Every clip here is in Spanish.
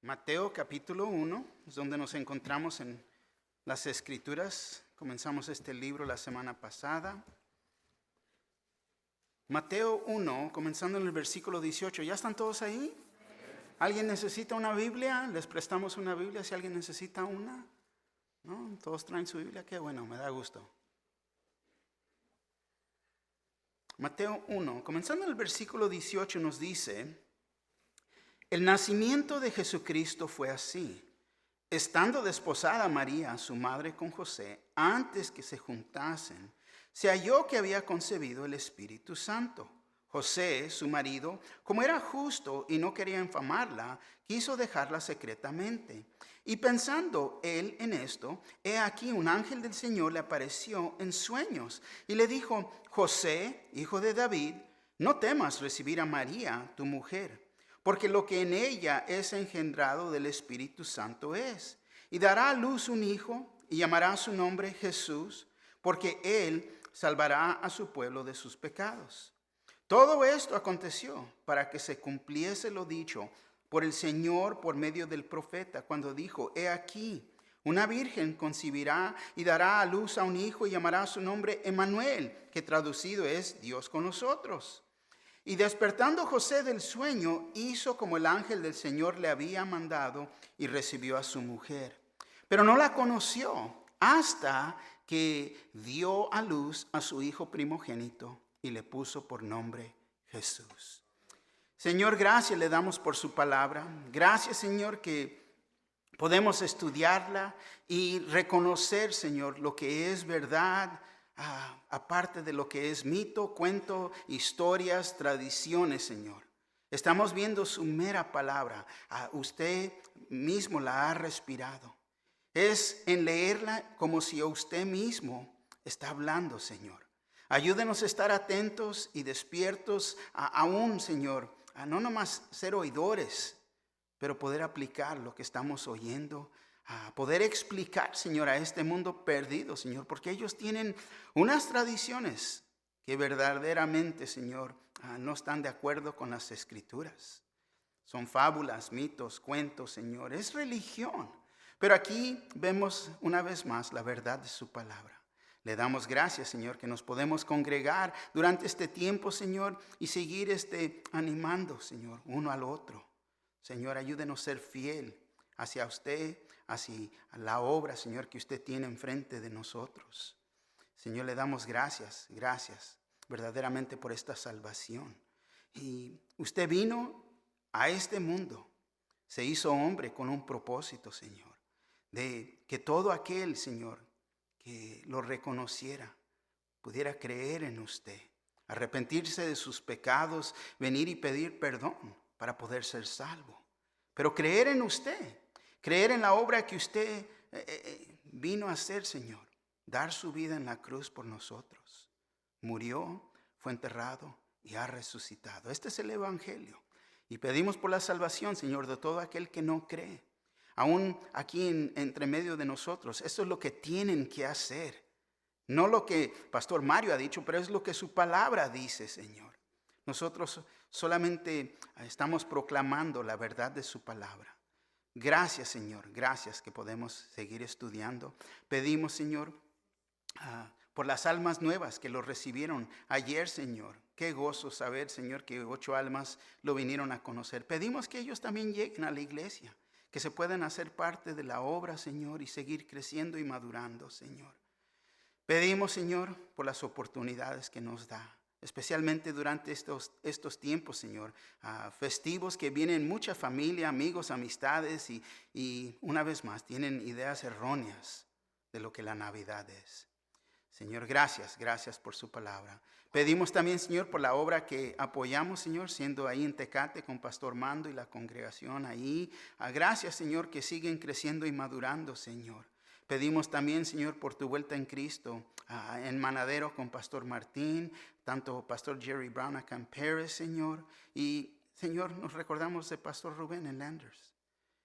Mateo capítulo 1 es donde nos encontramos en las Escrituras. Comenzamos este libro la semana pasada. Mateo 1, comenzando en el versículo 18. ¿Ya están todos ahí? ¿Alguien necesita una Biblia? Les prestamos una Biblia si alguien necesita una. ¿No? ¿Todos traen su Biblia? Qué bueno, me da gusto. Mateo 1, comenzando en el versículo 18 nos dice: el nacimiento de Jesucristo fue así. Estando desposada María, su madre, con José, antes que se juntasen, se halló que había concebido el Espíritu Santo. José, su marido, como era justo y no quería infamarla, quiso dejarla secretamente. Y pensando él en esto, he aquí un ángel del Señor le apareció en sueños y le dijo: José, hijo de David, no temas recibir a María, tu mujer, porque lo que en ella es engendrado del Espíritu Santo es. Y dará a luz un hijo y llamará su nombre Jesús, porque él salvará a su pueblo de sus pecados. Todo esto aconteció para que se cumpliese lo dicho por el Señor por medio del profeta, cuando dijo: he aquí, una virgen concebirá y dará a luz a un hijo y llamará su nombre Emmanuel, que traducido es Dios con nosotros. Y despertando José del sueño, hizo como el ángel del Señor le había mandado y recibió a su mujer. Pero no la conoció hasta que dio a luz a su hijo primogénito y le puso por nombre Jesús. Señor, gracias le damos por su palabra. Gracias, Señor, que podemos estudiarla y reconocer, Señor, lo que es verdad, aparte de lo que es mito, cuento, historias, tradiciones, Señor. Estamos viendo su mera palabra. Usted mismo la ha respirado. Es en leerla como si usted mismo está hablando, Señor. Ayúdenos a estar atentos y despiertos aún, Señor, a no nomás ser oidores, pero poder aplicar lo que estamos oyendo, a poder explicar, Señor, a este mundo perdido, Señor, porque ellos tienen unas tradiciones que verdaderamente, Señor, no están de acuerdo con las Escrituras. Son fábulas, mitos, cuentos, Señor, es religión. Pero aquí vemos una vez más la verdad de su palabra. Le damos gracias, Señor, que nos podemos congregar durante este tiempo, Señor, y seguir animando, Señor, uno al otro. Señor, ayúdenos a ser fiel hacia usted, hacia la obra, Señor, que usted tiene enfrente de nosotros. Señor, le damos gracias verdaderamente por esta salvación. Y usted vino a este mundo, se hizo hombre con un propósito, Señor, de que todo aquel, Señor, que lo reconociera, pudiera creer en usted, arrepentirse de sus pecados, venir y pedir perdón para poder ser salvo. Pero creer en usted, creer en la obra que usted vino a hacer, Señor, dar su vida en la cruz por nosotros. Murió, fue enterrado y ha resucitado. Este es el Evangelio. Y pedimos por la salvación, Señor, de todo aquel que no cree. Aún aquí entre medio de nosotros, esto es lo que tienen que hacer. No lo que Pastor Mario ha dicho, pero es lo que su palabra dice, Señor. Nosotros solamente estamos proclamando la verdad de su palabra. Gracias, Señor, gracias que podemos seguir estudiando. Pedimos, Señor, por las almas nuevas que lo recibieron ayer, Señor. Qué gozo saber, Señor, que 8 almas lo vinieron a conocer. Pedimos que ellos también lleguen a la iglesia, que se puedan hacer parte de la obra, Señor, y seguir creciendo y madurando, Señor. Pedimos, Señor, por las oportunidades que nos da, especialmente durante estos tiempos, Señor, festivos que vienen mucha familia, amigos, amistades y una vez más tienen ideas erróneas de lo que la Navidad es. Señor, gracias por su palabra. Pedimos también, Señor, por la obra que apoyamos, Señor, siendo ahí en Tecate con Pastor Mando y la congregación ahí. Gracias, Señor, que siguen creciendo y madurando, Señor. Pedimos también, Señor, por tu vuelta en Cristo, en Manadero con Pastor Martín, tanto Pastor Jerry Brown acá en Paris, Señor. Y, Señor, nos recordamos de Pastor Rubén en Landers.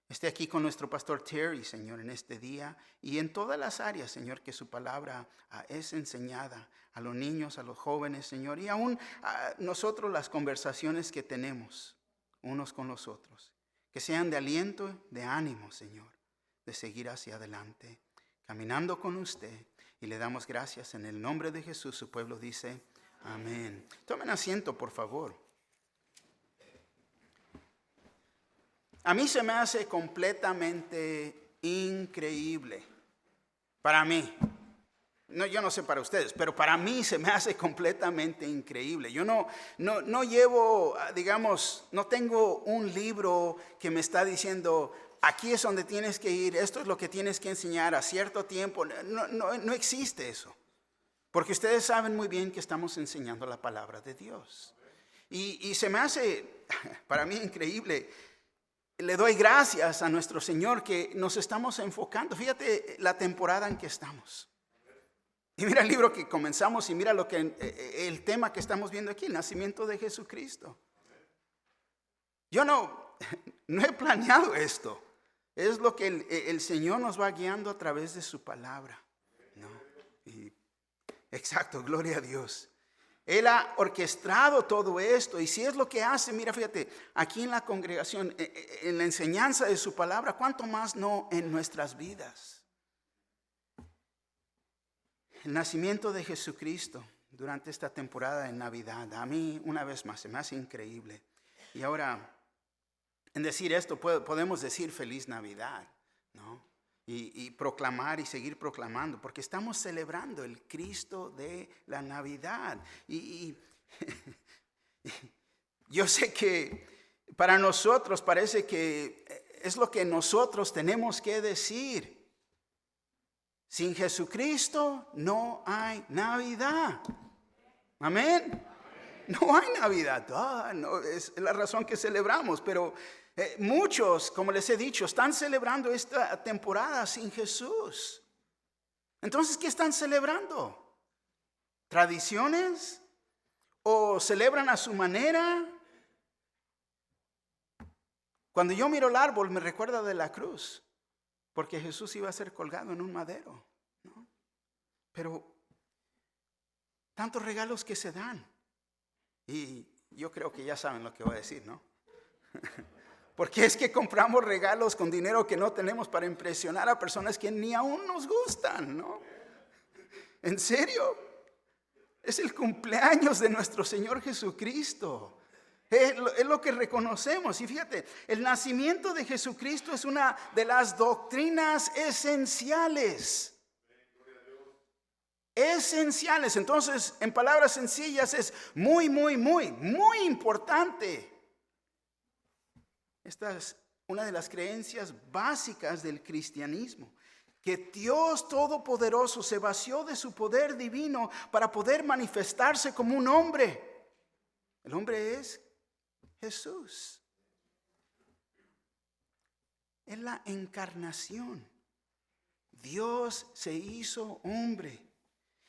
Esté aquí con nuestro pastor Terry, Señor, en este día y en todas las áreas, Señor, que su palabra es enseñada a los niños, a los jóvenes, Señor, y aún a nosotros las conversaciones que tenemos unos con los otros. que sean de aliento, de ánimo, Señor, de seguir hacia adelante, caminando con usted. Y le damos gracias en el nombre de Jesús. Su pueblo dice, amén. Tomen asiento, por favor. A mí se me hace completamente increíble. Para mí. No, yo no sé para ustedes, pero para mí se me hace completamente increíble. Yo no llevo, digamos, no tengo un libro que me está diciendo, aquí es donde tienes que ir, esto es lo que tienes que enseñar a cierto tiempo. No existe eso. Porque ustedes saben muy bien que estamos enseñando la palabra de Dios. Y se me hace, para mí, increíble. Le doy gracias a nuestro Señor que nos estamos enfocando. Fíjate la temporada en que estamos. Y mira el libro que comenzamos y mira el tema que estamos viendo aquí, el nacimiento de Jesucristo. Yo no he planeado esto. Es lo que el Señor nos va guiando a través de su palabra. ¿No? Exacto, gloria a Dios. Él ha orquestado todo esto y si es lo que hace, mira, fíjate, aquí en la congregación, en la enseñanza de su palabra, ¿cuánto más no en nuestras vidas? El nacimiento de Jesucristo durante esta temporada de Navidad, a mí una vez más se me hace increíble. Y ahora, en decir esto, podemos decir feliz Navidad, ¿no? Y proclamar y seguir proclamando, porque estamos celebrando el Cristo de la Navidad. Y yo sé que para nosotros parece que es lo que nosotros tenemos que decir. Sin Jesucristo no hay Navidad. Amén. No hay Navidad. No, es la razón que celebramos. Pero muchos, como les he dicho, están celebrando esta temporada sin Jesús. Entonces, ¿qué están celebrando? ¿Tradiciones? ¿O celebran a su manera? Cuando yo miro el árbol me recuerda de la cruz. Porque Jesús iba a ser colgado en un madero, ¿no? Pero tantos regalos que se dan. Y yo creo que ya saben lo que voy a decir, ¿no? Porque es que compramos regalos con dinero que no tenemos para impresionar a personas que ni aún nos gustan, ¿no? ¿En serio? Es el cumpleaños de nuestro Señor Jesucristo. Es lo que reconocemos. Y fíjate, el nacimiento de Jesucristo es una de las doctrinas esenciales. Esenciales. Entonces, en palabras sencillas, es muy importante. Esta es una de las creencias básicas del cristianismo. Que Dios Todopoderoso se vació de su poder divino para poder manifestarse como un hombre. El hombre es Jesús. Es la encarnación. Dios se hizo hombre.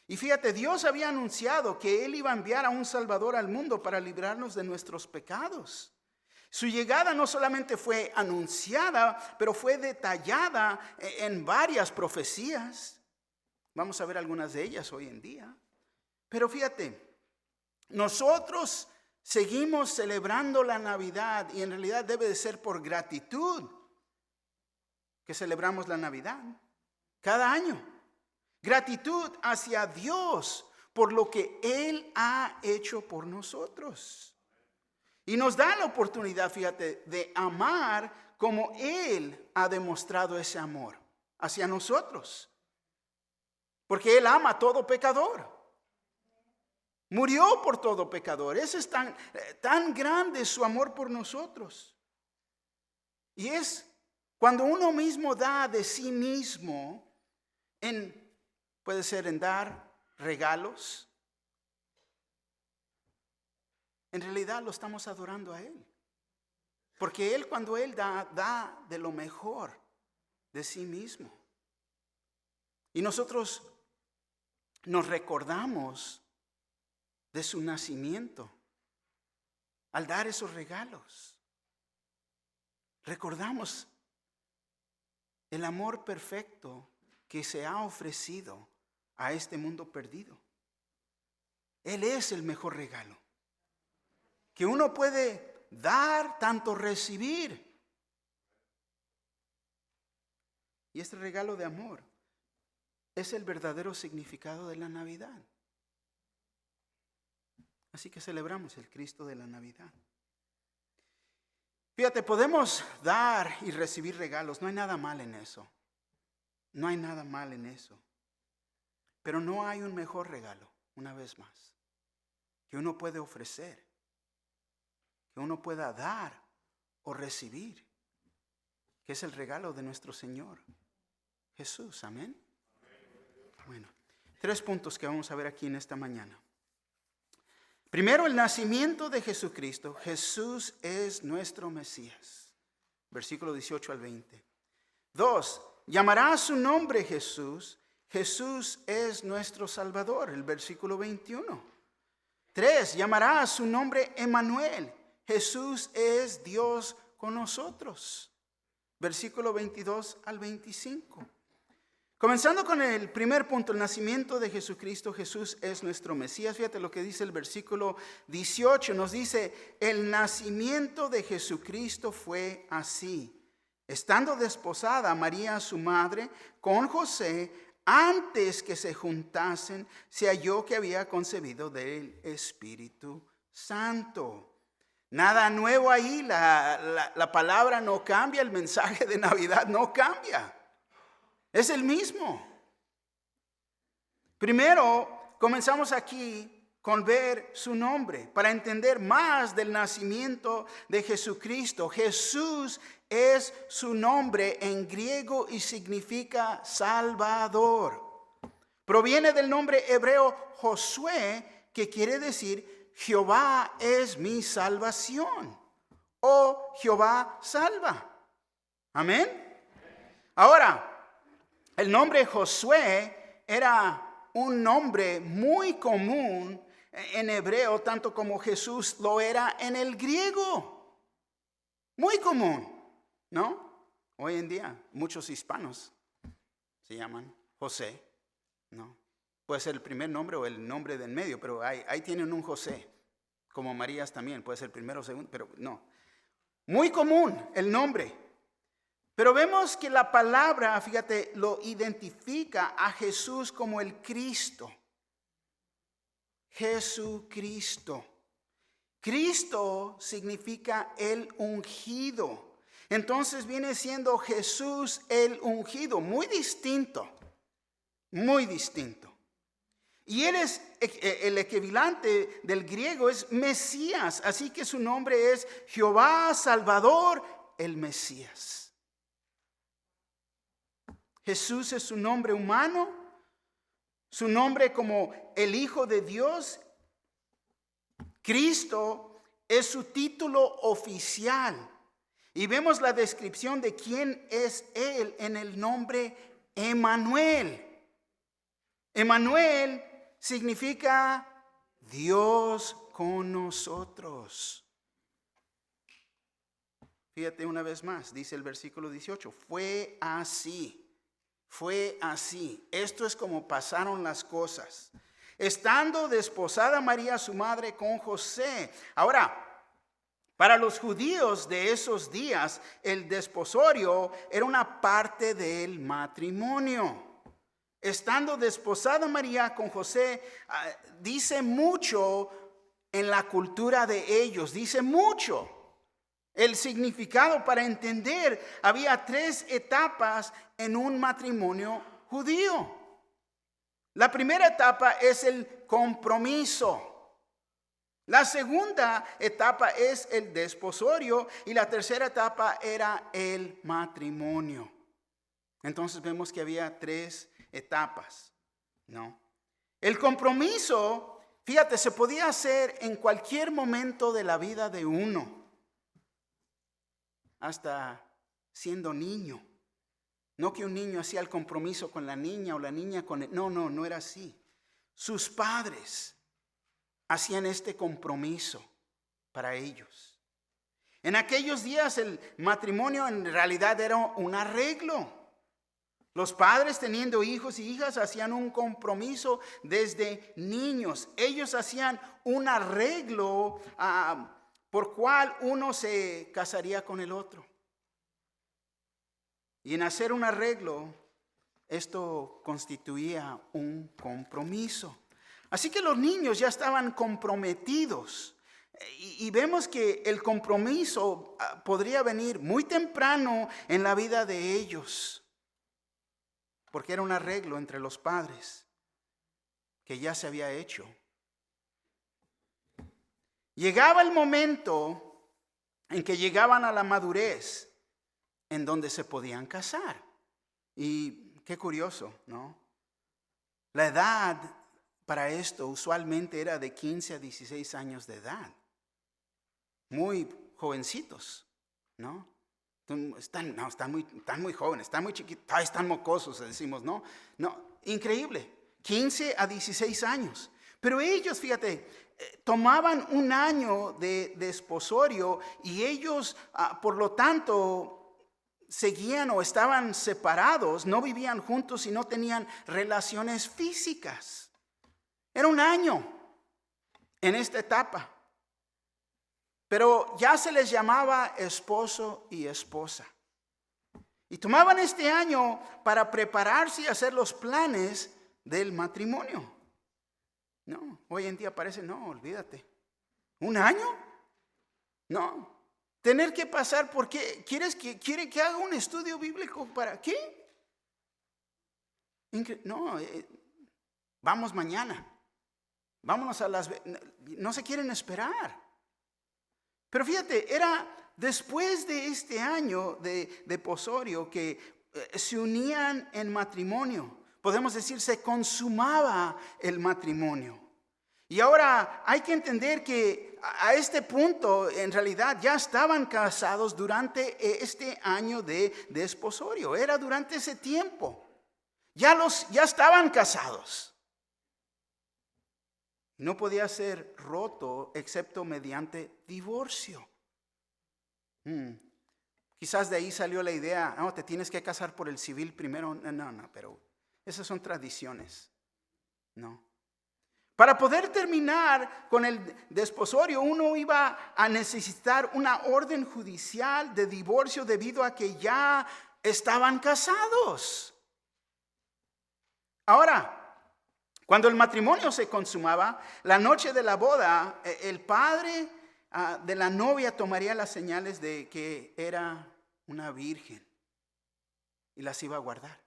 Y fíjate, Dios había anunciado que Él iba a enviar a un Salvador al mundo para librarnos de nuestros pecados. Su llegada no solamente fue anunciada, pero fue detallada en varias profecías. Vamos a ver algunas de ellas hoy en día. Pero fíjate, nosotros seguimos celebrando la Navidad y en realidad debe de ser por gratitud que celebramos la Navidad cada año. Gratitud hacia Dios por lo que Él ha hecho por nosotros. Y nos da la oportunidad, fíjate, de amar como Él ha demostrado ese amor hacia nosotros. Porque Él ama a todo pecador. Murió por todo pecador. Ese es tan grande su amor por nosotros. Y es cuando uno mismo da de sí mismo, puede ser en dar regalos. En realidad lo estamos adorando a Él. Porque Él, cuando Él da de lo mejor de sí mismo. Y nosotros nos recordamos de su nacimiento al dar esos regalos. Recordamos el amor perfecto que se ha ofrecido a este mundo perdido. Él es el mejor regalo que uno puede dar, tanto recibir. Y este regalo de amor es el verdadero significado de la Navidad. Así que celebramos el Cristo de la Navidad. Fíjate, podemos dar y recibir regalos. No hay nada mal en eso. No hay nada mal en eso. Pero no hay un mejor regalo, una vez más, que uno puede ofrecer, que uno pueda dar o recibir, que es el regalo de nuestro Señor Jesús. Amén. Bueno, 3 puntos que vamos a ver aquí en esta mañana. Primero, el nacimiento de Jesucristo. Jesús es nuestro Mesías. Versículo 18 al 20. 2, llamará a su nombre Jesús. Jesús es nuestro Salvador. El versículo 21. 3, llamará a su nombre Emmanuel. Jesús es Dios con nosotros. Versículo 22 al 25. Comenzando con el primer punto, el nacimiento de Jesucristo. Jesús es nuestro Mesías. Fíjate lo que dice el versículo 18. Nos dice, el nacimiento de Jesucristo fue así. Estando desposada María, su madre, con José, antes que se juntasen, se halló que había concebido del Espíritu Santo. Nada nuevo ahí, la palabra no cambia, el mensaje de Navidad no cambia. Es el mismo. Primero, comenzamos aquí con ver su nombre, para entender más del nacimiento de Jesucristo. Jesús es su nombre en griego y significa Salvador. Proviene del nombre hebreo Josué, que quiere decir Jehová es mi salvación o Jehová salva. Amén. Ahora, el nombre Josué era un nombre muy común en hebreo, tanto como Jesús lo era en el griego. Muy común, ¿no? Hoy en día muchos hispanos se llaman José, ¿no? Puede ser el primer nombre o el nombre del medio, pero ahí tienen un José, como Marías también, puede ser primero o segundo, pero no. Muy común el nombre. Pero vemos que la palabra, fíjate, lo identifica a Jesús como el Cristo. Jesucristo. Cristo significa el ungido. Entonces viene siendo Jesús el ungido. Muy distinto. Muy distinto. Y él es el equivalente del griego, es Mesías. Así que su nombre es Jehová Salvador, el Mesías. Jesús es su nombre humano, su nombre como el Hijo de Dios. Cristo es su título oficial. Y vemos la descripción de quién es Él en el nombre Emmanuel. Emmanuel significa Dios con nosotros. Fíjate una vez más, dice el versículo 18, fue así. Fue así. Esto es como pasaron las cosas. Estando desposada María, su madre, con José. Ahora, para los judíos de esos días, el desposorio era una parte del matrimonio. Estando desposada María con José, dice mucho en la cultura de ellos. Dice mucho. El significado para entender, había 3 etapas en un matrimonio judío. La primera etapa es el compromiso. La segunda etapa es el desposorio y la tercera etapa era el matrimonio. Entonces vemos que había 3 etapas, ¿no? El compromiso, fíjate, se podía hacer en cualquier momento de la vida de uno. Hasta siendo niño. No que un niño hacía el compromiso con la niña o la niña con él. No era así. Sus padres hacían este compromiso para ellos. En aquellos días el matrimonio en realidad era un arreglo. Los padres teniendo hijos y hijas hacían un compromiso desde niños. Ellos hacían un arreglo por cual uno se casaría con el otro. Y en hacer un arreglo, esto constituía un compromiso. Así que los niños ya estaban comprometidos. Y vemos que el compromiso podría venir muy temprano en la vida de ellos, porque era un arreglo entre los padres que ya se había hecho. Llegaba el momento en que llegaban a la madurez, en donde se podían casar. Y qué curioso, ¿no? La edad para esto usualmente era de 15 a 16 años de edad. Muy jovencitos, ¿no? Están muy jóvenes, están muy chiquitos, están mocosos, decimos, ¿no? No, increíble, 15 a 16 años. Pero ellos, fíjate, tomaban un año de desposorio y ellos, por lo tanto, seguían o estaban separados, no vivían juntos y no tenían relaciones físicas. Era un año en esta etapa. Pero ya se les llamaba esposo y esposa. Y tomaban este año para prepararse y hacer los planes del matrimonio. No, hoy en día parece, no, olvídate. ¿Un año? No. Tener que pasar, ¿por qué? ¿Quiere que haga un estudio bíblico? ¿Para qué? No, vamos mañana. Vámonos no se quieren esperar. Pero fíjate, era después de este año de desposorio que se unían en matrimonio. Podemos decir, se consumaba el matrimonio. Y ahora hay que entender que a este punto, en realidad, ya estaban casados durante este año de desposorio. Era durante ese tiempo. Ya estaban casados. No podía ser roto excepto mediante divorcio. Quizás de ahí salió la idea, no, te tienes que casar por el civil primero. No, pero esas son tradiciones. No. Para poder terminar con el desposorio, uno iba a necesitar una orden judicial de divorcio debido a que ya estaban casados. Ahora, cuando el matrimonio se consumaba, la noche de la boda, el padre de la novia tomaría las señales de que era una virgen y las iba a guardar.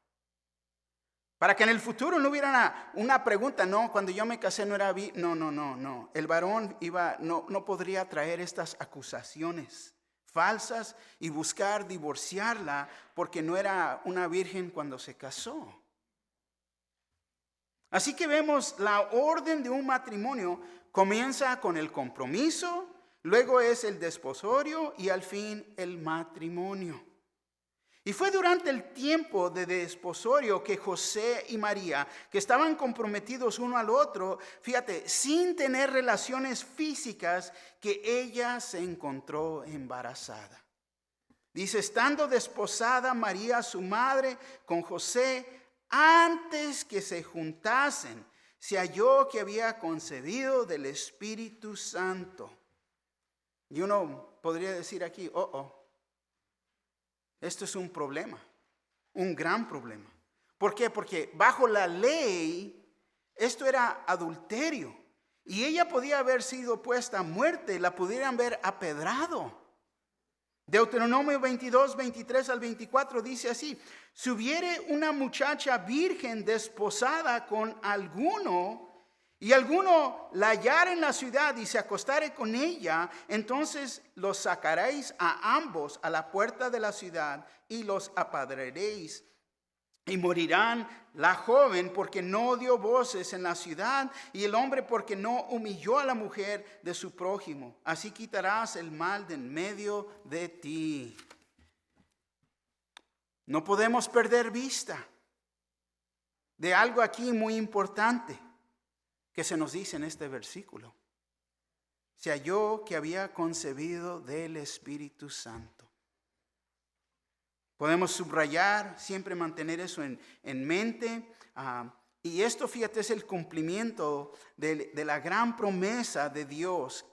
Para que en el futuro no hubiera una pregunta, no, cuando yo me casé no era virgen. No. El varón no podría traer estas acusaciones falsas y buscar divorciarla porque no era una virgen cuando se casó. Así que vemos la orden de un matrimonio comienza con el compromiso, luego es el desposorio y al fin el matrimonio. Y fue durante el tiempo de desposorio que José y María, que estaban comprometidos uno al otro, fíjate, sin tener relaciones físicas, que ella se encontró embarazada. Dice, estando desposada María, su madre, con José, antes que se juntasen, se halló que había concebido del Espíritu Santo. Y uno podría decir aquí, esto es un problema, un gran problema. ¿Por qué? Porque bajo la ley, esto era adulterio. Y ella podía haber sido puesta a muerte, la pudieran haber apedrado. Deuteronomio 22, 23 al 24 dice así: si hubiere una muchacha virgen desposada con alguno, y alguno la hallare en la ciudad y se acostare con ella, entonces los sacaréis a ambos a la puerta de la ciudad y los apadraréis. Y morirán la joven porque no dio voces en la ciudad, y el hombre porque no humilló a la mujer de su prójimo. Así quitarás el mal de en medio de ti. No podemos perder vista de algo aquí muy importante que se nos dice en este versículo. Se halló que había concebido del Espíritu Santo. Podemos subrayar, siempre mantener eso en mente. Y esto, fíjate, es el cumplimiento de la gran promesa de Dios.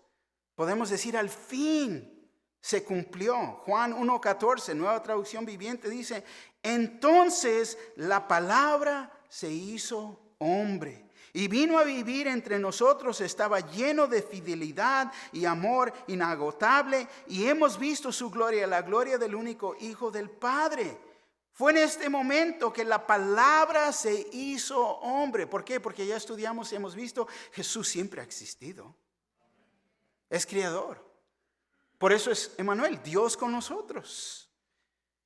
Podemos decir, al fin se cumplió. Juan 1:14, Nueva Traducción Viviente, dice: entonces la palabra se hizo hombre y vino a vivir entre nosotros. Estaba lleno de fidelidad y amor inagotable, y hemos visto su gloria, la gloria del único Hijo del Padre. Fue en este momento que la palabra se hizo hombre. ¿Por qué? Porque ya estudiamos y hemos visto, Jesús siempre ha existido. Es creador. Por eso es Emmanuel, Dios con nosotros.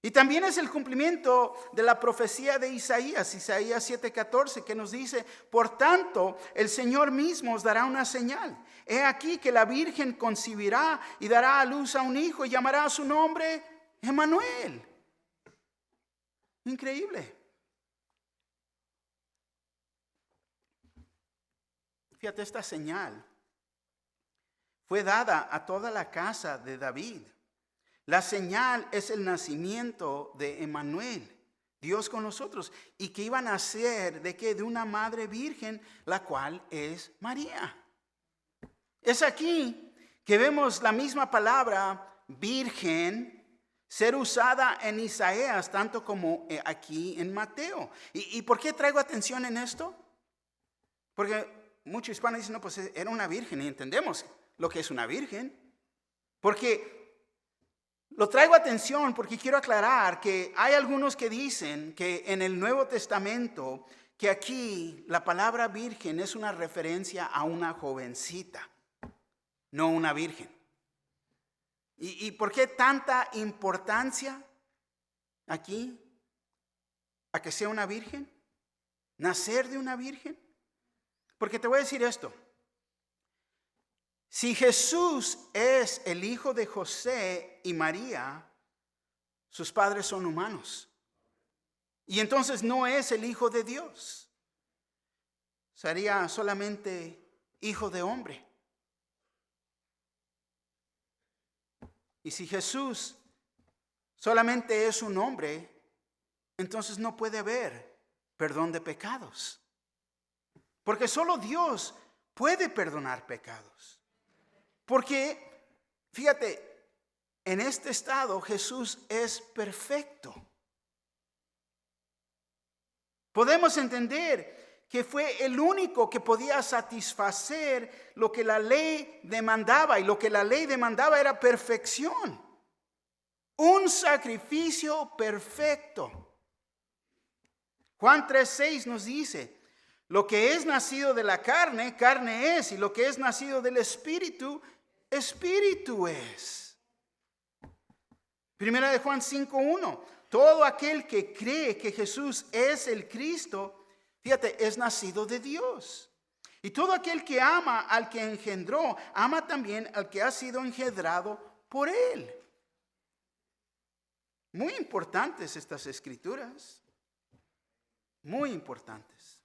Y también es el cumplimiento de la profecía de Isaías 7:14, que nos dice: por tanto, el Señor mismo os dará una señal. He aquí que la Virgen concebirá y dará a luz a un hijo y llamará a su nombre Emmanuel. Increíble. Fíjate, esta señal fue dada a toda la casa de David. La señal es el nacimiento de Emmanuel, Dios con nosotros. ¿Y que iban a nacer de qué? De una madre virgen, la cual es María. Es aquí que vemos la misma palabra virgen ser usada en Isaías, tanto como aquí en Mateo. ¿Y por qué traigo atención en esto? Porque muchos hispanos dicen: no, pues era una virgen, y entendemos lo que es una virgen. Porque lo traigo atención porque quiero aclarar que hay algunos que dicen que en el Nuevo Testamento, que aquí la palabra virgen es una referencia a una jovencita, no una virgen. ¿Y por qué tanta importancia aquí a que sea una virgen? ¿Nacer de una virgen? Porque te voy a decir esto. Si Jesús es el hijo de José y María, sus padres son humanos. Y entonces no es el hijo de Dios. Sería solamente hijo de hombre. Y si Jesús solamente es un hombre, entonces no puede haber perdón de pecados. Porque solo Dios puede perdonar pecados. Porque, fíjate, en este estado Jesús es perfecto. Podemos entender que fue el único que podía satisfacer lo que la ley demandaba. Y lo que la ley demandaba era perfección. Un sacrificio perfecto. Juan 3:6 nos dice: lo que es nacido de la carne, carne es. Y lo que es nacido del Espíritu, Espíritu es. Primera de Juan 5:1. Todo aquel que cree que Jesús es el Cristo, fíjate, es nacido de Dios. Y todo aquel que ama al que engendró, ama también al que ha sido engendrado por él. Muy importantes estas escrituras. Muy importantes.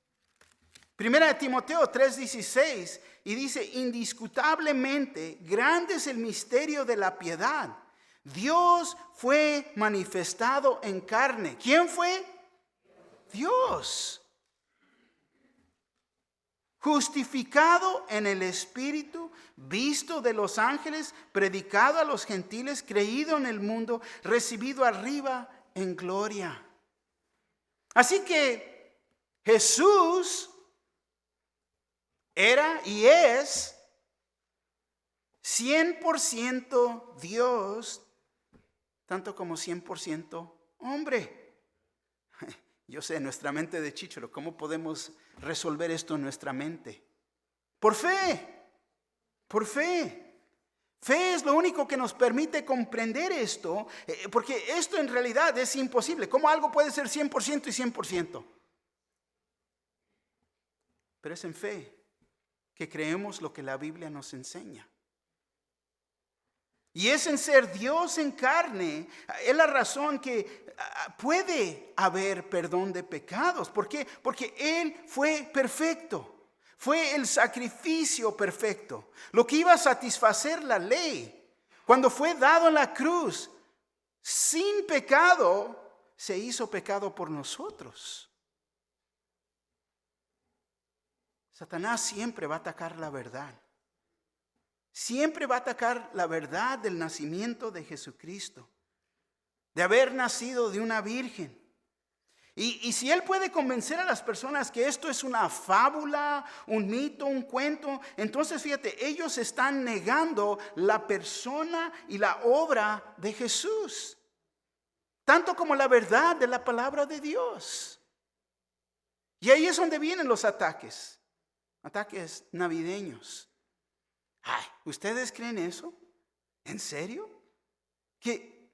Primera de Timoteo 3:16, y dice: indiscutablemente grande es el misterio de la piedad. Dios fue manifestado en carne. ¿Quién fue? Dios. Justificado en el Espíritu, visto de los ángeles, predicado a los gentiles, creído en el mundo, recibido arriba en gloria. Así que Jesús era y es 100% Dios, tanto como 100% hombre. Yo sé, nuestra mente de chícharo, ¿cómo podemos resolver esto en nuestra mente? Por fe, por fe. Fe es lo único que nos permite comprender esto, porque esto en realidad es imposible. ¿Cómo algo puede ser 100% y 100%? Pero es en fe que creemos lo que la Biblia nos enseña. Y es en ser Dios en carne, es la razón que puede haber perdón de pecados. ¿Por qué? Porque Él fue perfecto. Fue el sacrificio perfecto. Lo que iba a satisfacer la ley. Cuando fue dado en la cruz, sin pecado, se hizo pecado por nosotros. Satanás siempre va a atacar la verdad. siempre va a atacar la verdad del nacimiento de Jesucristo, de haber nacido de una virgen. Y si él puede convencer a las personas que esto es una fábula, un mito, un cuento, entonces fíjate, ellos están negando la persona y la obra de Jesús, tanto como la verdad de la palabra de Dios. Y ahí es donde vienen los ataques navideños. Ay, ¿ustedes creen eso? ¿En serio? Que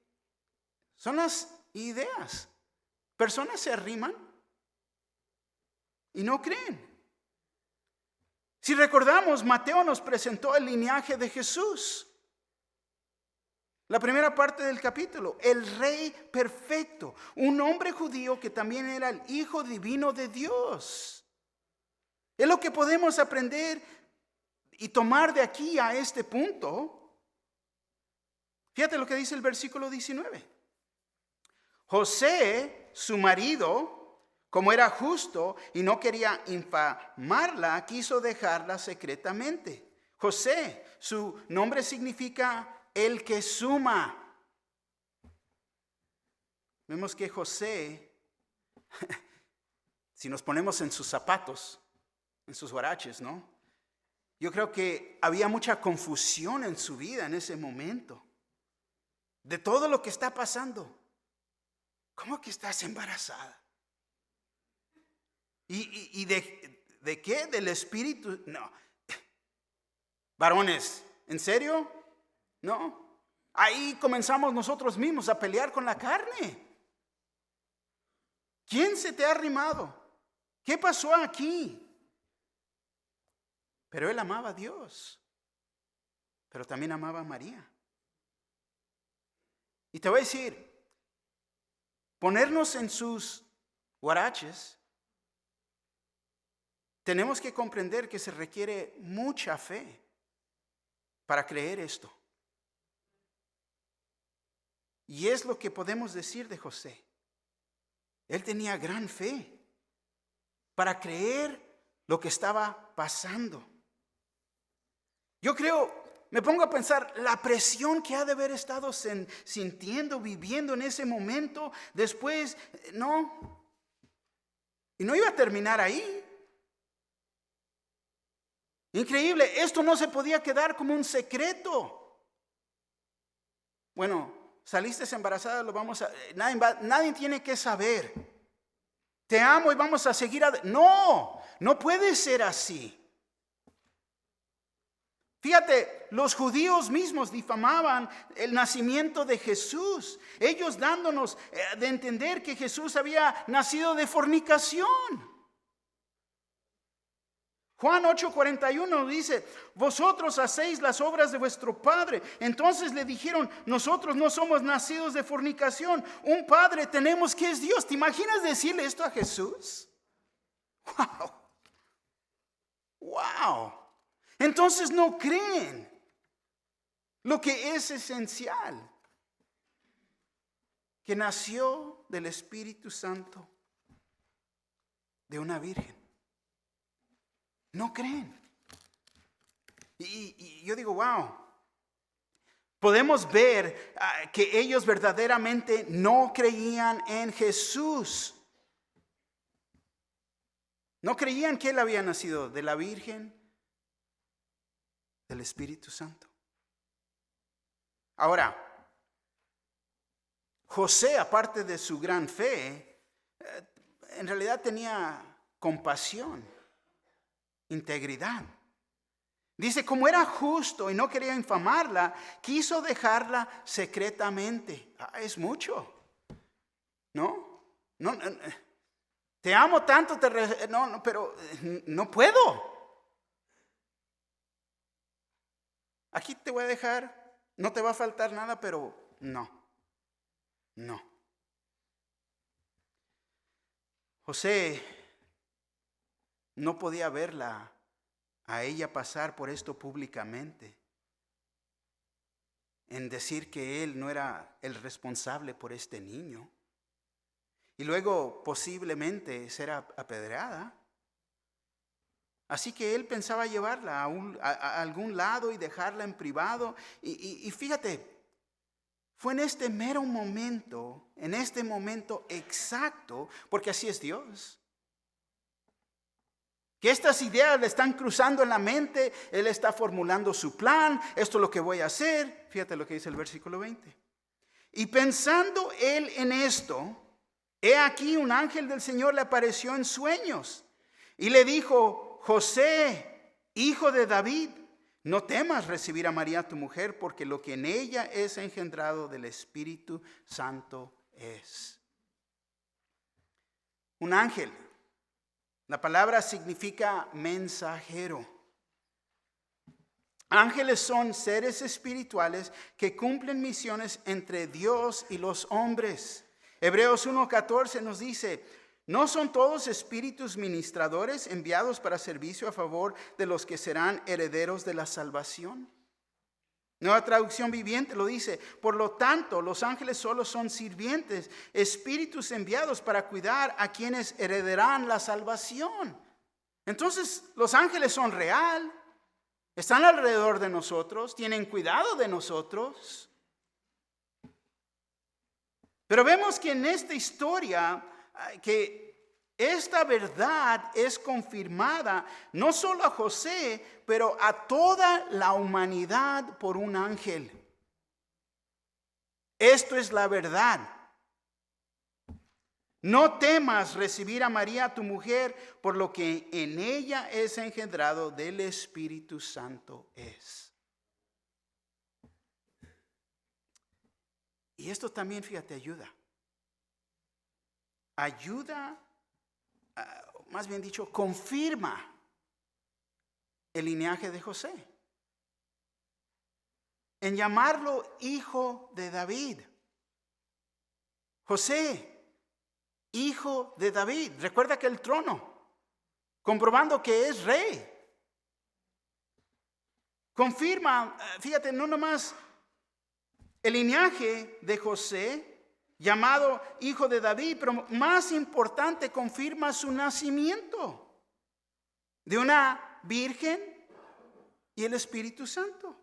son las ideas. Personas se arriman y no creen. Si recordamos, Mateo nos presentó el linaje de Jesús. La primera parte del capítulo, el rey perfecto, un hombre judío que también era el hijo divino de Dios. Es lo que podemos aprender y tomar de aquí a este punto. Fíjate lo que dice el versículo 19. José, su marido, como era justo y no quería infamarla, quiso dejarla secretamente. José, su nombre significa el que suma. Vemos que José, si nos ponemos en sus zapatos, en sus huaraches, ¿no? Yo creo que había mucha confusión en su vida en ese momento, de todo lo que está pasando. ¿Cómo que estás embarazada? ¿Y de qué? ¿Del espíritu? No. Varones, ¿en serio? No. Ahí comenzamos nosotros mismos a pelear con la carne. ¿Quién se te ha arrimado? ¿Qué pasó aquí? Pero él amaba a Dios, pero también amaba a María. Y te voy a decir, ponernos en sus huaraches, tenemos que comprender que se requiere mucha fe para creer esto. Y es lo que podemos decir de José. Él tenía gran fe para creer lo que estaba pasando. Yo creo, me pongo a pensar la presión que ha de haber estado sintiendo, viviendo en ese momento. Después, no. Y no iba a terminar ahí. Increíble, esto no se podía quedar como un secreto. Bueno, saliste embarazada, nadie tiene que saber. Te amo y vamos a seguir no puede ser así. Fíjate, los judíos mismos difamaban el nacimiento de Jesús, ellos dándonos de entender que Jesús había nacido de fornicación. Juan 8:41 dice, vosotros hacéis las obras de vuestro padre. Entonces le dijeron, nosotros no somos nacidos de fornicación, un padre tenemos que es Dios. ¿Te imaginas decirle esto a Jesús? Wow. Entonces no creen lo que es esencial, que nació del Espíritu Santo de una virgen. No creen. Y yo digo, wow. Podemos ver que ellos verdaderamente no creían en Jesús. No creían que Él había nacido de la Virgen, del Espíritu Santo. Ahora, José, aparte de su gran fe, en realidad tenía compasión, integridad. Dice, como era justo y no quería infamarla, quiso dejarla secretamente. Es mucho, ¿no? No, te amo tanto, pero no puedo. Aquí te voy a dejar, no te va a faltar nada, pero no. José no podía verla a ella pasar por esto públicamente, en decir que él no era el responsable por este niño, y luego posiblemente ser apedreada. Así que él pensaba llevarla a algún lado y dejarla en privado. Y fíjate, fue en este mero momento, en este momento exacto, porque así es Dios, que estas ideas le están cruzando en la mente. Él está formulando su plan. Esto es lo que voy a hacer. Fíjate lo que dice el versículo 20. Y pensando él en esto, he aquí un ángel del Señor le apareció en sueños y le dijo: José, hijo de David, no temas recibir a María tu mujer, porque lo que en ella es engendrado del Espíritu Santo es. Un ángel. La palabra significa mensajero. Ángeles son seres espirituales que cumplen misiones entre Dios y los hombres. Hebreos 1:14 nos dice: ¿no son todos espíritus ministradores enviados para servicio a favor de los que serán herederos de la salvación? Nueva Traducción Viviente lo dice: por lo tanto, los ángeles solo son sirvientes, espíritus enviados para cuidar a quienes heredarán la salvación. Entonces, los ángeles son real, están alrededor de nosotros, tienen cuidado de nosotros. Pero vemos que en esta historia, que esta verdad es confirmada no solo a José, pero a toda la humanidad por un ángel. Esto es la verdad. No temas recibir a María tu mujer, por lo que en ella es engendrado del Espíritu Santo es. Y esto también, fíjate, ayuda. Más bien dicho, confirma el linaje de José en llamarlo hijo de David. José, hijo de David. Recuerda que el trono, comprobando que es rey. Confirma, fíjate, no nomás el linaje de José, llamado hijo de David, pero más importante, confirma su nacimiento de una virgen y el Espíritu Santo.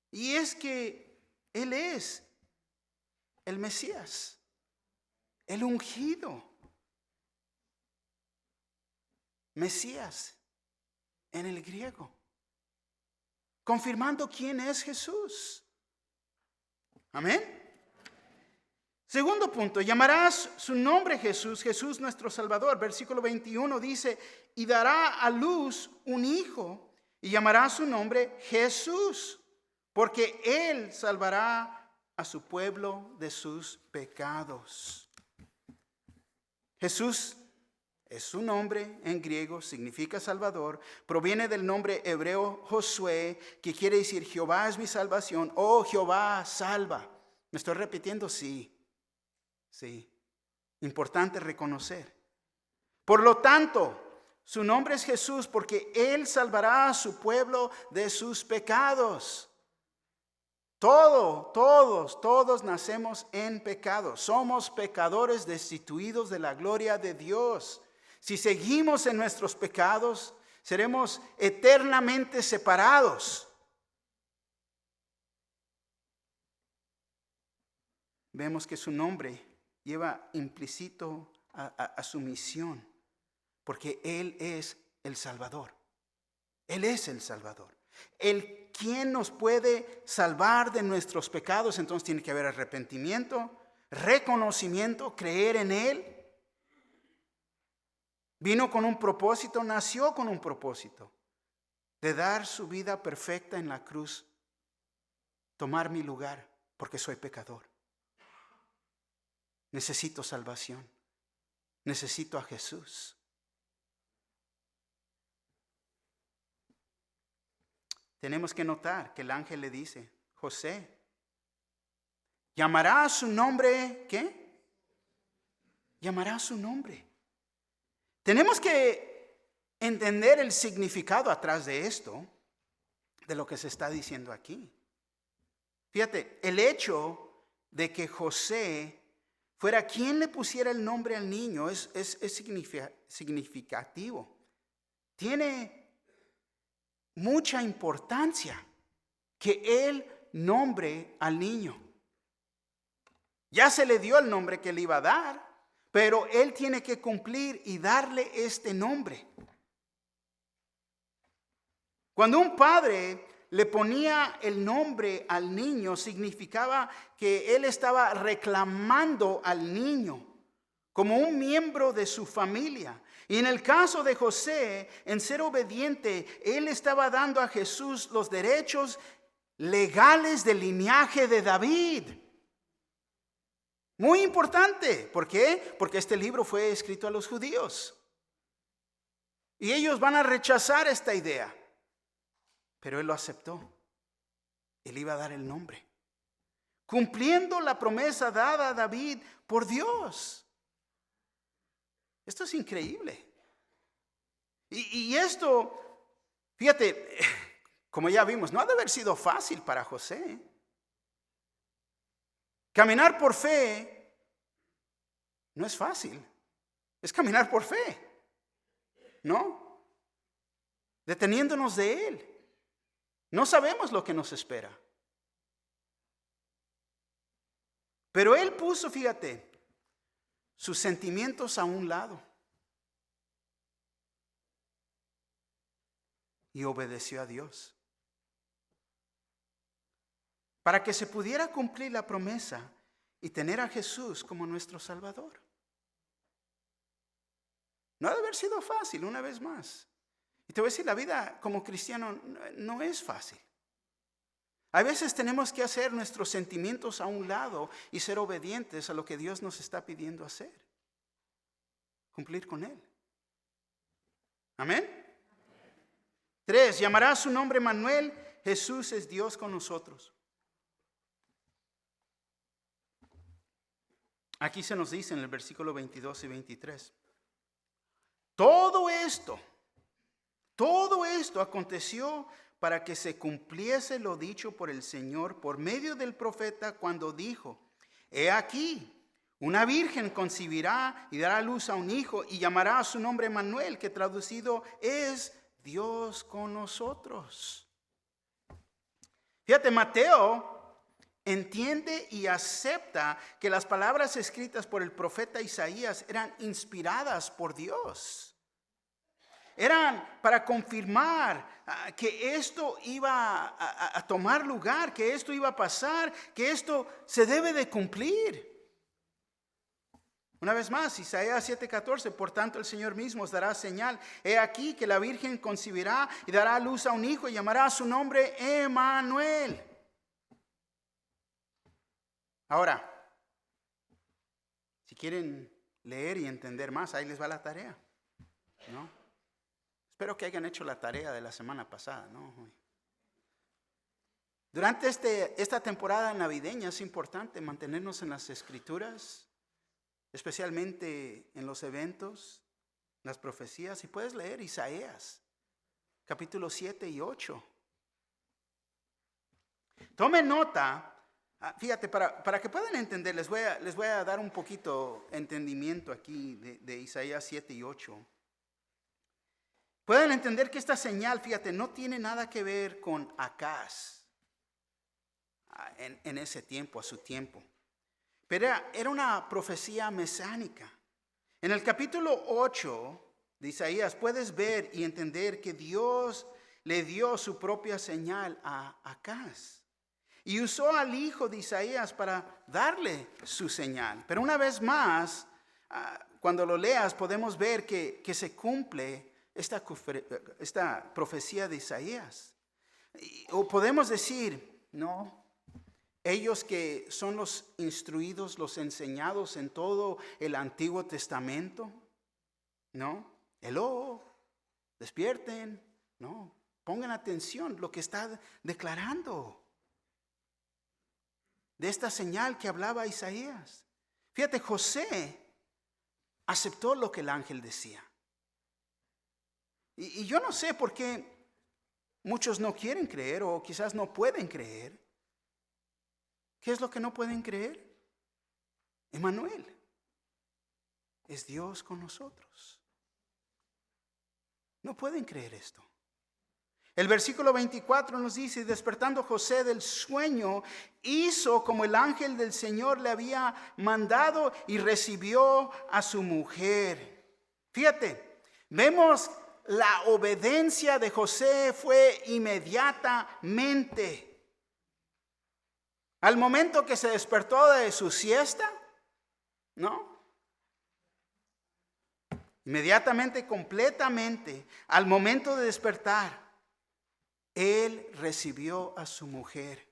Y es que Él es el Mesías, el ungido. Mesías en el griego, confirmando quién es Jesús. Amén. Segundo punto, llamarás su nombre Jesús, Jesús nuestro Salvador. Versículo 21 dice: y dará a luz un hijo y llamará su nombre Jesús, porque él salvará a su pueblo de sus pecados. Jesús es su nombre en griego, significa Salvador. Proviene del nombre hebreo Josué, que quiere decir Jehová es mi salvación. Oh, Jehová salva. ¿Me estoy repitiendo? Sí. Sí, importante reconocer. Por lo tanto, su nombre es Jesús, porque Él salvará a su pueblo de sus pecados. Todos nacemos en pecado. Somos pecadores destituidos de la gloria de Dios. Si seguimos en nuestros pecados, seremos eternamente separados. Vemos que su nombre lleva implícito a su misión, porque Él es el Salvador. Él es el Salvador. El quien nos puede salvar de nuestros pecados. Entonces tiene que haber arrepentimiento, reconocimiento, creer en Él. Vino con un propósito, nació con un propósito de dar su vida perfecta en la cruz, tomar mi lugar, porque soy pecador. Necesito salvación. Necesito a Jesús. Tenemos que notar que el ángel le dice: José, llamará su nombre, ¿qué? Llamará su nombre. Tenemos que entender el significado atrás de esto, de lo que se está diciendo aquí. Fíjate, el hecho de que José fuera quien le pusiera el nombre al niño es significativo. tiene mucha importancia que Él nombre al niño. Ya se le dio el nombre que le iba a dar, pero Él tiene que cumplir y darle este nombre. Cuando un padre le ponía el nombre al niño, significaba que él estaba reclamando al niño como un miembro de su familia. Y en el caso de José, en ser obediente, él estaba dando a Jesús los derechos legales del linaje de David. Muy importante. ¿Por qué? Porque este libro fue escrito a los judíos. Y ellos van a rechazar esta idea. Pero él lo aceptó. Él iba a dar el nombre, cumpliendo la promesa dada a David por Dios. Esto es increíble. Y esto, fíjate, como ya vimos, no ha de haber sido fácil para José. Caminar por fe no es fácil. Es caminar por fe, ¿no? Deteniéndonos de Él. No sabemos lo que nos espera. Pero Él puso, fíjate, sus sentimientos a un lado y obedeció a Dios para que se pudiera cumplir la promesa y tener a Jesús como nuestro Salvador. No ha de haber sido fácil, una vez más. Y te voy a decir, la vida como cristiano no es fácil. A veces tenemos que hacer nuestros sentimientos a un lado y ser obedientes a lo que Dios nos está pidiendo hacer. Cumplir con Él. Amén. 3. Llamará su nombre Manuel. Jesús es Dios con nosotros. Aquí se nos dice en el versículo 22 y 23. Todo esto aconteció para que se cumpliese lo dicho por el Señor por medio del profeta cuando dijo: He aquí, una virgen concebirá y dará a luz a un hijo y llamará a su nombre Manuel, que traducido es Dios con nosotros. Fíjate, Mateo entiende y acepta que las palabras escritas por el profeta Isaías eran inspiradas por Dios. Eran para confirmar que esto iba a tomar lugar, que esto iba a pasar, que esto se debe de cumplir. Una vez más, Isaías 7:14, por tanto el Señor mismo os dará señal. He aquí que la virgen concebirá y dará a luz a un hijo y llamará su nombre Emmanuel. Ahora, si quieren leer y entender más, ahí les va la tarea, ¿no? Espero que hayan hecho la tarea de la semana pasada, ¿no? Durante esta temporada navideña es importante mantenernos en las Escrituras, especialmente en los eventos, las profecías. Y puedes leer Isaías, capítulos 7 y 8. Tomen nota, fíjate, para que puedan entender, les voy a dar un poquito entendimiento aquí de Isaías 7 y 8. Pueden entender que esta señal, fíjate, no tiene nada que ver con Acaz en ese tiempo, a su tiempo. Pero era una profecía mesiánica. En el capítulo 8 de Isaías puedes ver y entender que Dios le dio su propia señal a Acaz. Y usó al hijo de Isaías para darle su señal. Pero una vez más, cuando lo leas, podemos ver que se cumple esta profecía de Isaías. O podemos decir, no, ellos que son los instruidos, los enseñados en todo el Antiguo Testamento, no, hello, despierten, no, pongan atención lo que está declarando de esta señal que hablaba Isaías. Fíjate, José aceptó lo que el ángel decía. Y yo no sé por qué muchos no quieren creer o quizás no pueden creer. ¿Qué es lo que no pueden creer? Emmanuel es Dios con nosotros. No pueden creer esto. El versículo 24 nos dice, despertando José del sueño, hizo como el ángel del Señor le había mandado y recibió a su mujer. Fíjate, vemos la obediencia de José fue inmediatamente. Al momento que se despertó de su siesta, ¿no? Inmediatamente, completamente, al momento de despertar, él recibió a su mujer.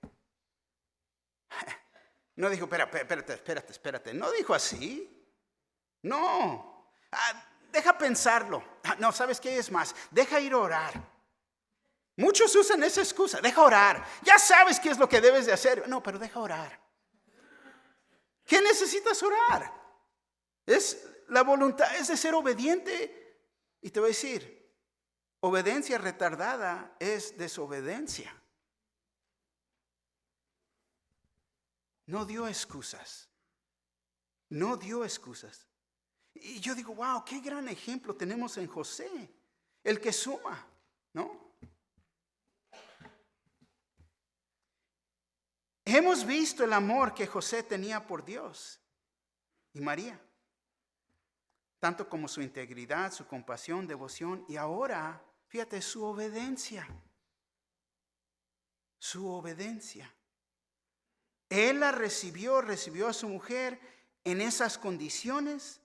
No dijo, espérate. No dijo así. No. Deja pensarlo. No, ¿sabes qué es más? Deja ir a orar. Muchos usan esa excusa. Deja orar. Ya sabes qué es lo que debes de hacer. No, pero deja orar. ¿Qué necesitas orar? La voluntad es de ser obediente. Y te voy a decir, obediencia retardada es desobediencia. No dio excusas. No dio excusas. Y yo digo, wow, qué gran ejemplo tenemos en José. El que suma, ¿no? Hemos visto el amor que José tenía por Dios y María. Tanto como su integridad, su compasión, devoción y ahora, fíjate, su obediencia. Su obediencia. Él la recibió a su mujer en esas condiciones.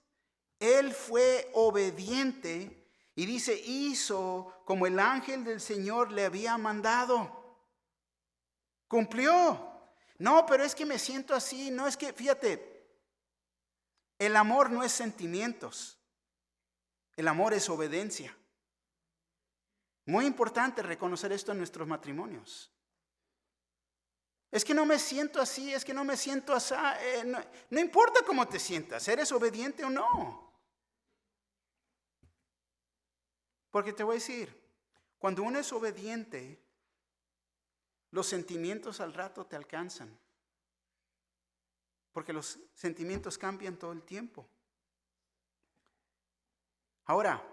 Él fue obediente y dice, hizo como el ángel del Señor le había mandado. Cumplió. No, pero es que me siento así. No, es que, fíjate, el amor no es sentimientos. El amor es obediencia. Muy importante reconocer esto en nuestros matrimonios. Es que no me siento así, es que no me siento así. No importa cómo te sientas, ¿eres obediente o no? Porque te voy a decir, cuando uno es obediente, los sentimientos al rato te alcanzan. Porque los sentimientos cambian todo el tiempo. Ahora,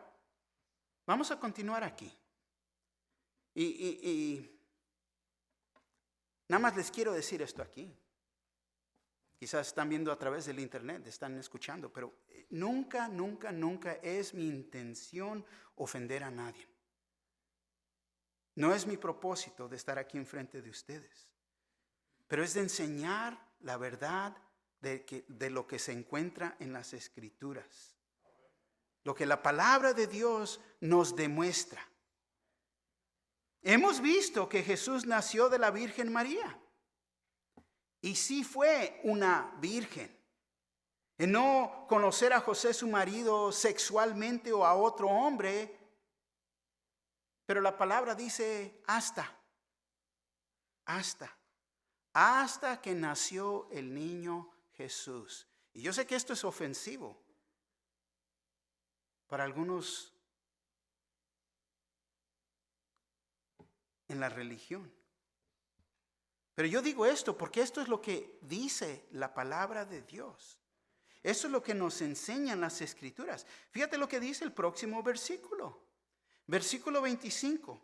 vamos a continuar aquí. Y nada más les quiero decir esto aquí. Quizás están viendo a través del internet, están escuchando, pero nunca es mi intención ofender a nadie. No es mi propósito de estar aquí enfrente de ustedes, pero es de enseñar la verdad de lo que se encuentra en las Escrituras. Lo que la palabra de Dios nos demuestra. Hemos visto que Jesús nació de la Virgen María. Y sí fue una virgen. En no conocer a José su marido sexualmente o a otro hombre. Pero la palabra dice hasta que nació el niño Jesús. Y yo sé que esto es ofensivo para algunos en la religión. Pero yo digo esto porque esto es lo que dice la palabra de Dios. Eso es lo que nos enseñan las Escrituras. Fíjate lo que dice el próximo versículo. Versículo 25.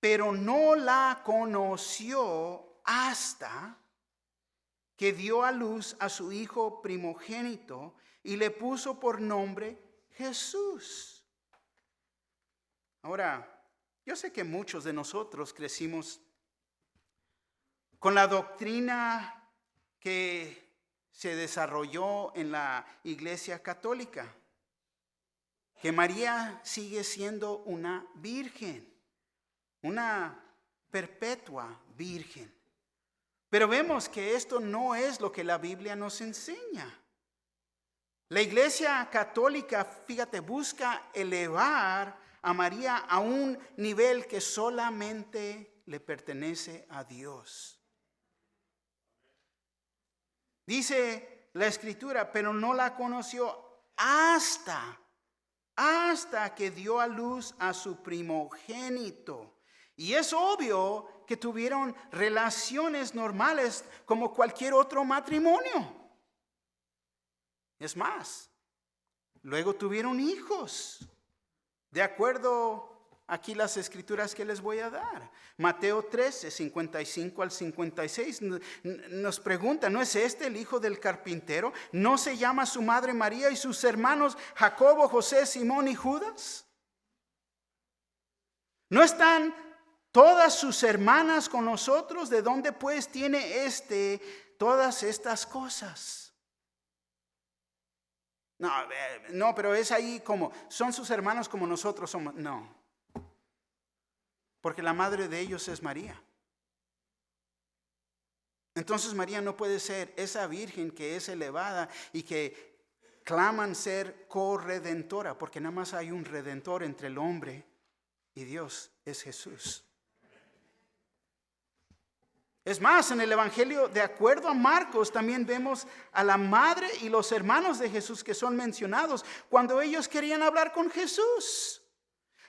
Pero no la conoció hasta que dio a luz a su hijo primogénito y le puso por nombre Jesús. Ahora, yo sé que muchos de nosotros crecimos con la doctrina que se desarrolló en la Iglesia Católica, que María sigue siendo una virgen, una perpetua virgen. Pero vemos que esto no es lo que la Biblia nos enseña. La Iglesia Católica, fíjate, busca elevar a María a un nivel que solamente le pertenece a Dios. Dice la Escritura, pero no la conoció hasta que dio a luz a su primogénito. Y es obvio que tuvieron relaciones normales como cualquier otro matrimonio. Es más, luego tuvieron hijos. De acuerdo aquí las escrituras que les voy a dar. Mateo 13, 55 al 56 nos pregunta, ¿no es este el hijo del carpintero? ¿No se llama su madre María y sus hermanos Jacobo, José, Simón y Judas? ¿No están todas sus hermanas con nosotros? ¿De dónde pues tiene todas estas cosas? No, pero es ahí como, son sus hermanos como nosotros somos. No, porque la madre de ellos es María. Entonces María no puede ser esa virgen que es elevada y que claman ser corredentora, porque nada más hay un redentor entre el hombre y Dios, es Jesús. Es más, en el Evangelio, de acuerdo a Marcos, también vemos a la madre y los hermanos de Jesús que son mencionados cuando ellos querían hablar con Jesús.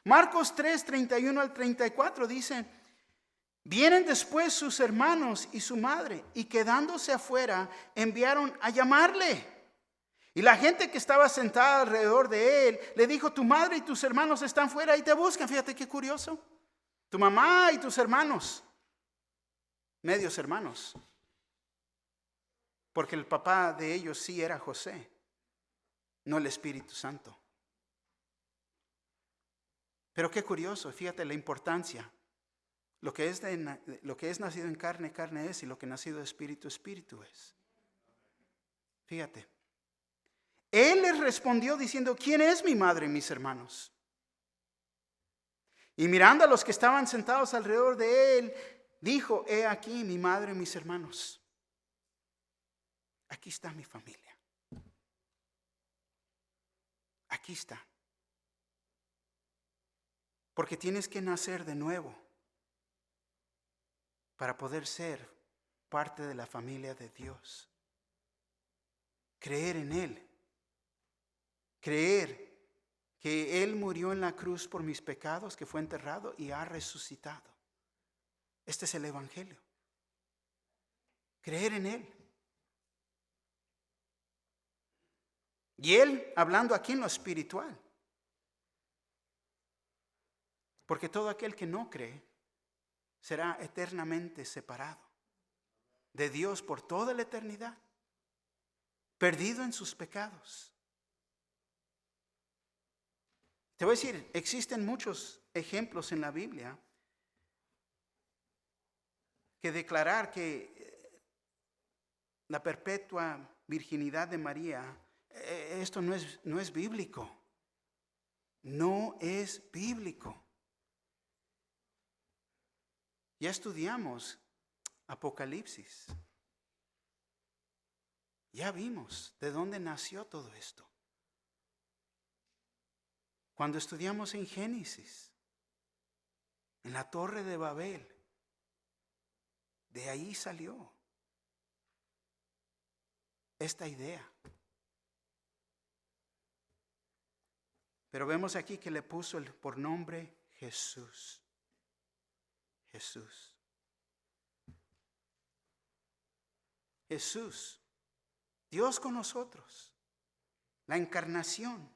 Marcos 3, 31 al 34 dice, vienen después sus hermanos y su madre y quedándose afuera enviaron a llamarle. Y la gente que estaba sentada alrededor de él le dijo, tu madre y tus hermanos están fuera y te buscan. Fíjate qué curioso. Tu mamá y tus hermanos. Medios hermanos, porque el papá de ellos sí era José, no el Espíritu Santo. Pero qué curioso, fíjate la importancia. Lo que es nacido en carne, carne es, y lo que nacido de espíritu, espíritu es. Fíjate. Él les respondió diciendo, ¿quién es mi madre y mis hermanos? Y mirando a los que estaban sentados alrededor de él, dijo, he aquí mi madre y mis hermanos. Aquí está mi familia. Aquí está. Porque tienes que nacer de nuevo para poder ser parte de la familia de Dios. Creer en Él. Creer que Él murió en la cruz por mis pecados, que fue enterrado y ha resucitado. Este es el Evangelio. Creer en Él. Y Él hablando aquí en lo espiritual. Porque todo aquel que no cree será eternamente separado de Dios por toda la eternidad. Perdido en sus pecados. Te voy a decir, existen muchos ejemplos en la Biblia que declarar que la perpetua virginidad de María, esto no es bíblico. No es bíblico. Ya estudiamos Apocalipsis. Ya vimos de dónde nació todo esto. Cuando estudiamos en Génesis, en la Torre de Babel, de ahí salió esta idea. Pero vemos aquí que le puso por nombre Jesús. Jesús. Jesús. Dios con nosotros. La encarnación.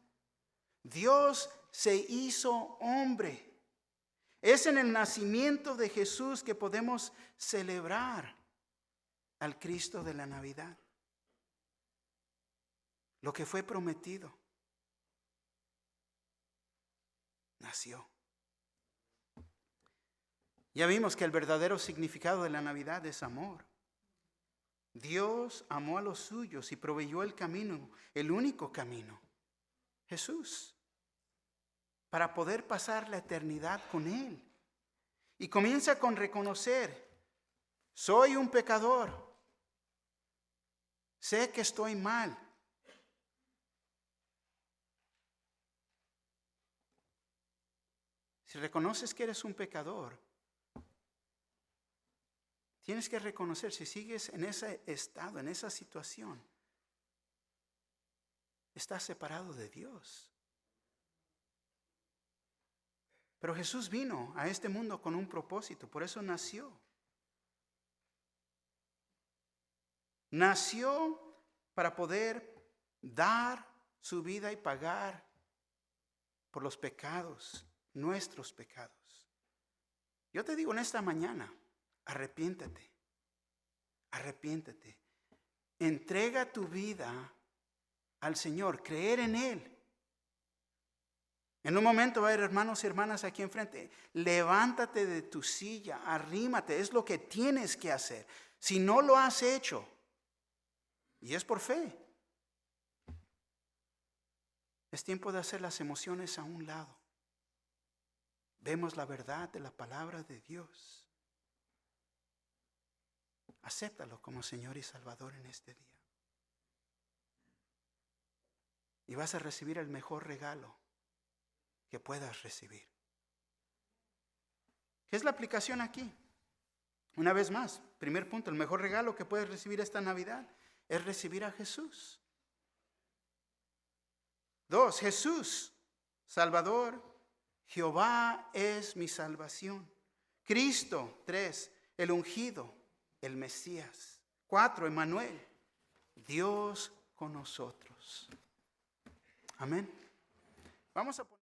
Dios se hizo hombre. Es en el nacimiento de Jesús que podemos celebrar al Cristo de la Navidad. Lo que fue prometido nació. Ya vimos que el verdadero significado de la Navidad es amor. Dios amó a los suyos y proveyó el camino, el único camino, Jesús, para poder pasar la eternidad con Él. Y comienza con reconocer, soy un pecador, sé que estoy mal. Si reconoces que eres un pecador, tienes que reconocer, si sigues en ese estado, en esa situación, estás separado de Dios. Pero Jesús vino a este mundo con un propósito, por eso nació. Nació para poder dar su vida y pagar por los pecados, nuestros pecados. Yo te digo en esta mañana, arrepiéntete, arrepiéntete. Entrega tu vida al Señor, creer en Él. En un momento va a haber hermanos y hermanas aquí enfrente. Levántate de tu silla, arrímate, es lo que tienes que hacer. Si no lo has hecho, y es por fe, es tiempo de hacer las emociones a un lado. Vemos la verdad de la palabra de Dios. Acéptalo como Señor y Salvador en este día. Y vas a recibir el mejor regalo que puedas recibir. ¿Qué es la aplicación aquí? Una vez más, primer punto, el mejor regalo que puedes recibir esta Navidad es recibir a Jesús. 2, Jesús, Salvador, Jehová es mi salvación. Cristo, 3, el ungido, el Mesías. 4, Emmanuel, Dios con nosotros. Amén. Vamos a poner